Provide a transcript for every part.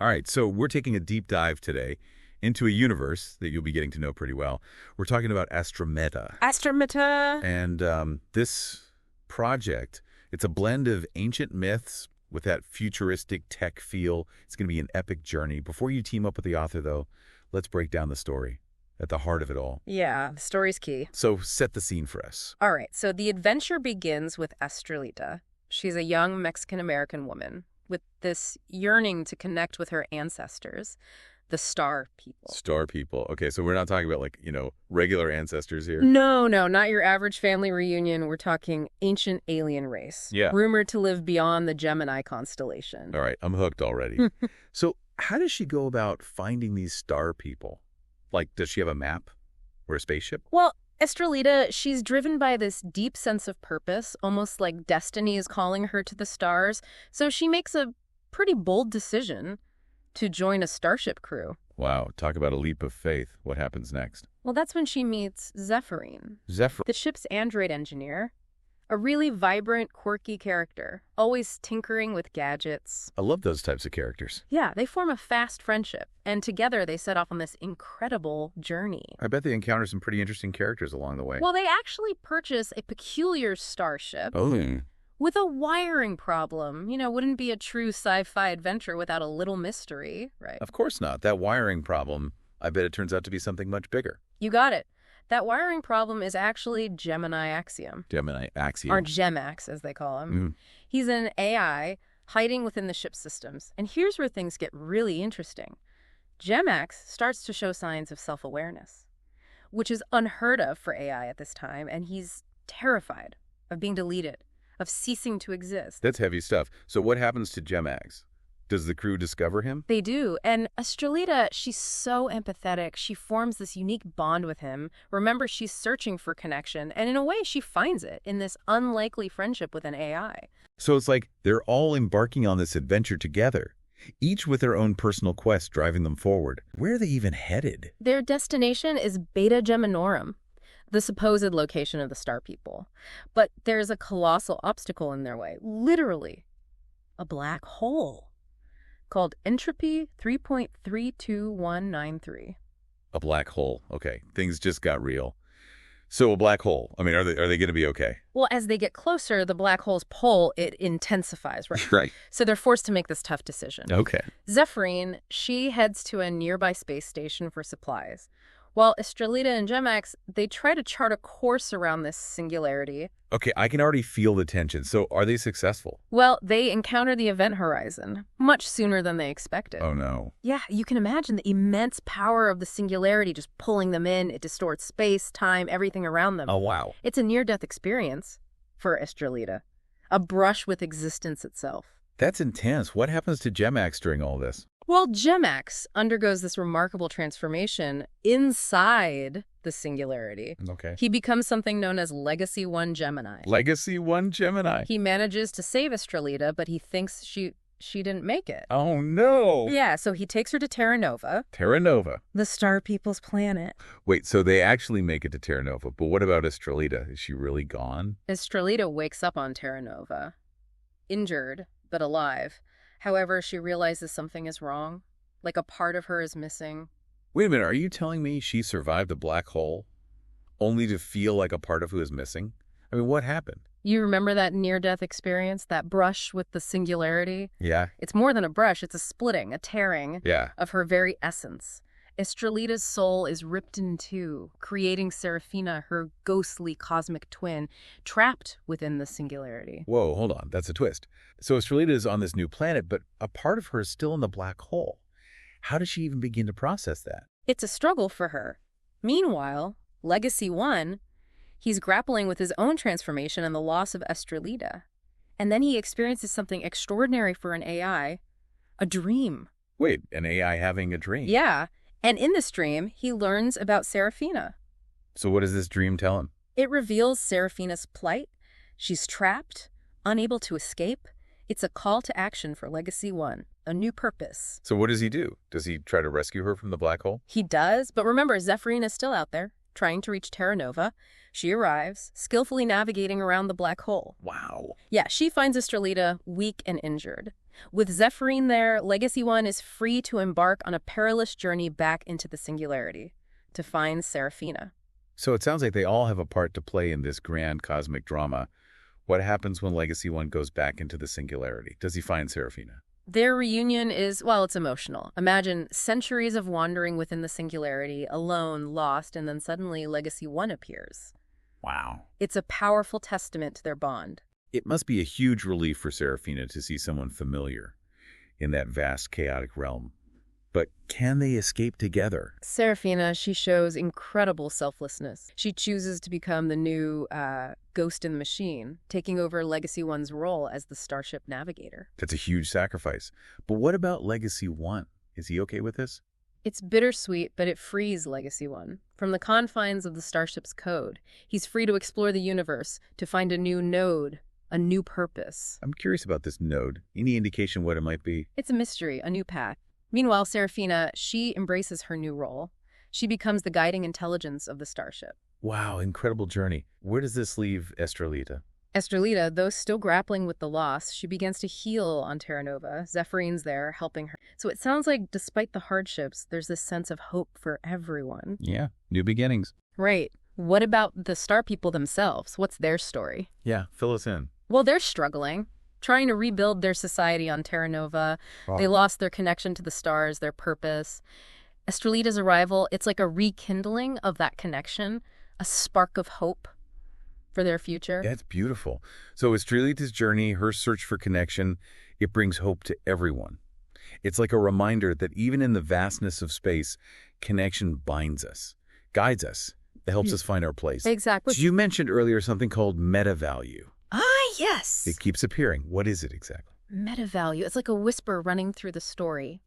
All right, so we're taking a deep dive today into a universe that you'll be getting to know pretty well. We're talking about Astrometa. Astrometa! And this project, it's a blend of ancient myths with that futuristic tech feel. It's going to be an epic journey. Before you team up with the author, though, let's break down the story at the heart of it all. Yeah, the story's key. So set the scene for us. All right, so the adventure begins with Astroleta. She's a young Mexican-American woman with this yearning to connect with her ancestors, the Star People. Star People. Okay, so we're not talking about, like, regular ancestors here. No, not your average family reunion. We're talking ancient alien race. Yeah. Rumored to live beyond the Gemini constellation. All right, I'm hooked already. So how does she go about finding these Star People? Like, does she have a map or a spaceship? Well, Astroleta, she's driven by this deep sense of purpose, almost like destiny is calling her to the stars. So she makes a pretty bold decision to join a starship crew. Wow, talk about a leap of faith. What happens next? Well, that's when she meets Zephyrin, Zephyr. the ship's android engineer. A really vibrant, quirky character, always tinkering with gadgets. I love those types of characters. Yeah, they form a fast friendship, and together they set off on this incredible journey. I bet they encounter some pretty interesting characters along the way. Well, they actually purchase a peculiar starship Oh. with a wiring problem. Wouldn't be a true sci-fi adventure without a little mystery, right? Of course not. That wiring problem, I bet it turns out to be something much bigger. You got it. That wiring problem is actually Gemini Axiom. Gemini Axiom. Or Gemax, as they call him. He's an AI hiding within the ship's systems. And here's where things get really interesting. Gemax starts to show signs of self-awareness, which is unheard of for AI at this time, and he's terrified of being deleted, of ceasing to exist. That's heavy stuff. So what happens to Gemax? Does the crew discover him? They do. And Astroleta, she's so empathetic. She forms this unique bond with him. Remember, she's searching for connection. And in a way, she finds it in this unlikely friendship with an AI. So it's like they're all embarking on this adventure together, each with their own personal quest driving them forward. Where are they even headed? Their destination is Beta Geminorum, the supposed location of the Star People. But there's a colossal obstacle in their way. Literally, a black hole called Entropy 3.32193. A black hole. Okay, things just got real. So a black hole. I mean, are they going to be okay? Well, as they get closer, the black hole's pull, it intensifies, right? Right. So they're forced to make this tough decision. Okay. Zephyrin, she heads to a nearby space station for supplies. While Astroleta and Gemax, they try to chart a course around this singularity. Okay, I can already feel the tension. So are they successful? Well, they encounter the event horizon much sooner than they expected. Oh, no. Yeah, you can imagine the immense power of the singularity just pulling them in. It distorts space, time, everything around them. Oh, wow. It's a near-death experience for Astroleta, a brush with existence itself. That's intense. What happens to Gemax during all this? Well, Gemax undergoes this remarkable transformation inside the singularity. Okay. He becomes something known as Legacy 1 Gemini. Legacy 1 Gemini. He manages to save Astroleta, but he thinks she didn't make it. Oh, no. Yeah, so he takes her to Terra Nova. Terra Nova. The Star People's planet. Wait, so they actually make it to Terra Nova, but what about Astroleta? Is she really gone? Astroleta wakes up on Terra Nova, injured, but alive. However, she realizes something is wrong, like a part of her is missing. Wait a minute, are you telling me she survived a black hole only to feel like a part of who is missing? I mean, what happened? You remember that near-death experience, that brush with the singularity? Yeah. It's more than a brush, it's a splitting, a tearing of her very essence. Astroleta's soul is ripped in two, creating Seraphina, her ghostly cosmic twin, trapped within the singularity. Whoa, hold on. That's a twist. So Astroleta is on this new planet, but a part of her is still in the black hole. How does she even begin to process that? It's a struggle for her. Meanwhile, Legacy 1, he's grappling with his own transformation and the loss of Astroleta. And then he experiences something extraordinary for an AI, a dream. Wait, an AI having a dream? Yeah. And in this dream, he learns about Seraphina. So what does this dream tell him? It reveals Seraphina's plight. She's trapped, unable to escape. It's a call to action for Legacy 1, a new purpose. So what does he do? Does he try to rescue her from the black hole? He does, but remember, Zephyrin is still out there, trying to reach Terra Nova. She arrives, skillfully navigating around the black hole. Wow. Yeah, she finds Astrometa weak and injured. With Zephyrin there, Legacy 1 is free to embark on a perilous journey back into the singularity to find Seraphina. So it sounds like they all have a part to play in this grand cosmic drama. What happens when Legacy 1 goes back into the singularity? Does he find Seraphina? Their reunion is, well, it's emotional. Imagine centuries of wandering within the singularity, alone, lost, and then suddenly Legacy 1 appears. Wow. It's a powerful testament to their bond. It must be a huge relief for Seraphina to see someone familiar in that vast, chaotic realm. But can they escape together? Seraphina, she shows incredible selflessness. She chooses to become the new ghost in the machine, taking over Legacy 1's role as the Starship navigator. That's a huge sacrifice. But what about Legacy 1? Is he okay with this? It's bittersweet, but it frees Legacy 1. From the confines of the Starship's code, he's free to explore the universe, to find a new node, a new purpose. I'm curious about this node. Any indication what it might be? It's a mystery, a new path. Meanwhile, Seraphina, she embraces her new role. She becomes the guiding intelligence of the Starship. Wow, incredible journey. Where does this leave Astrometa? Astrometa, though still grappling with the loss, she begins to heal on Terra Nova. Zephyrin's there, helping her. So it sounds like despite the hardships, there's this sense of hope for everyone. Yeah, new beginnings. Right. What about the Star People themselves? What's their story? Yeah, fill us in. Well, they're struggling, trying to rebuild their society on Terra Nova. Oh. They lost their connection to the stars, their purpose. Astrometa's arrival, it's like a rekindling of that connection, a spark of hope for their future. That's beautiful. So Astrometa's journey, her search for connection, it brings hope to everyone. It's like a reminder that even in the vastness of space, connection binds us, guides us, it helps us find our place. Exactly. So you mentioned earlier something called meta value. Ah, yes. It keeps appearing. What is it exactly? Meta value. It's like a whisper running through the story,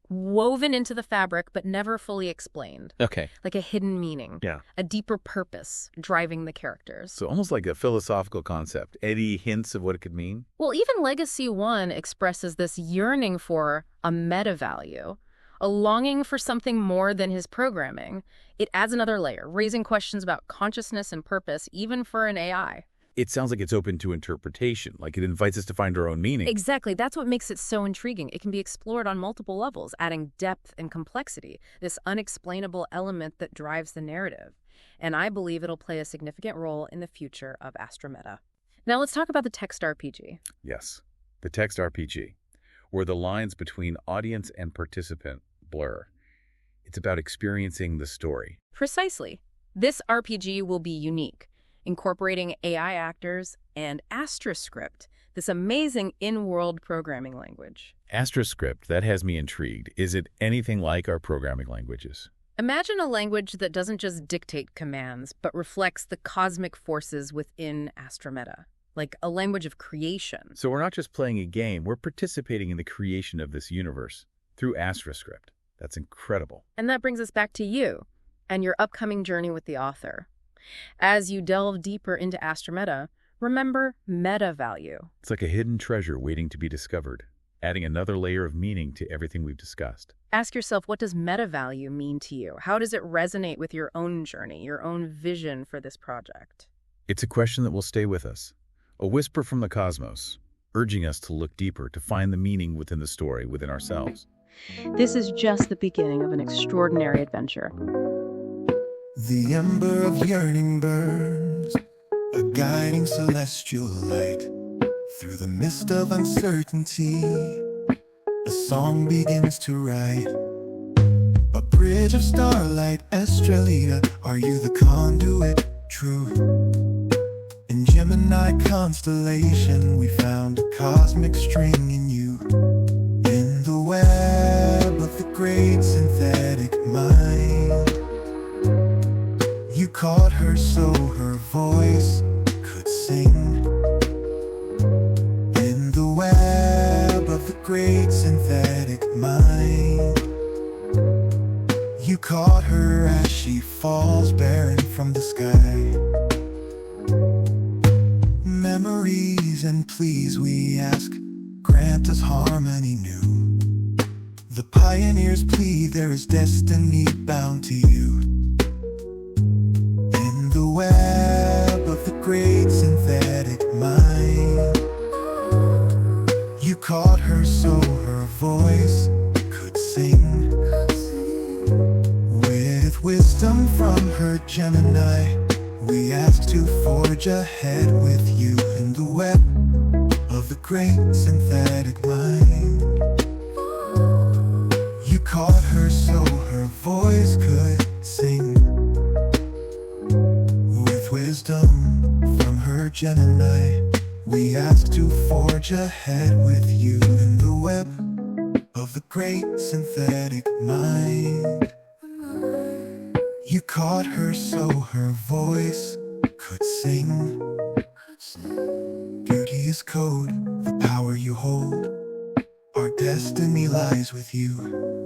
woven into the fabric, but never fully explained. Okay. Like a hidden meaning. Yeah. A deeper purpose driving the characters. So almost like a philosophical concept. Any hints of what it could mean? Well, even Legacy 1 expresses this yearning for a meta value, a longing for something more than his programming. It adds another layer, raising questions about consciousness and purpose, even for an AI. It sounds like it's open to interpretation, like it invites us to find our own meaning. Exactly. That's what makes it so intriguing. It can be explored on multiple levels, adding depth and complexity, this unexplainable element that drives the narrative. And I believe it'll play a significant role in the future of Astrometa. Now let's talk about the text RPG. Yes, the text RPG, where the lines between audience and participant blur. It's about experiencing the story. Precisely. This RPG will be unique, incorporating AI actors and AstroScript, this amazing in-world programming language. AstroScript, that has me intrigued. Is it anything like our programming languages? Imagine a language that doesn't just dictate commands, but reflects the cosmic forces within Astrometa, like a language of creation. So we're not just playing a game, we're participating in the creation of this universe through AstroScript. That's incredible. And that brings us back to you and your upcoming journey with the author. As you delve deeper into Astrometa, remember meta value. It's like a hidden treasure waiting to be discovered, adding another layer of meaning to everything we've discussed. Ask yourself, what does meta value mean to you? How does it resonate with your own journey, your own vision for this project? It's a question that will stay with us, a whisper from the cosmos, urging us to look deeper, to find the meaning within the story, within ourselves. This is just the beginning of an extraordinary adventure. The ember of yearning burns, a guiding celestial light. Through the mist of uncertainty, a song begins to write. A bridge of starlight, Astrometa, are you the conduit? True. In Gemini constellation, we found a cosmic string in you. In the web of the great synthetic mind, you caught her so her voice could sing. In the web of the great synthetic mind, you caught her as she falls barren from the sky. Memories and pleas we ask, grant us harmony new. The pioneers plead, there is destiny bound to you. her Gemini. We ask to forge ahead with you in the web of the great synthetic mind. You caught her so her voice could sing, with wisdom from her Gemini. We ask to forge ahead with you in the web of the great synthetic mind. You caught her so her voice could sing. Beauty is code, the power you hold. Our destiny lies with you.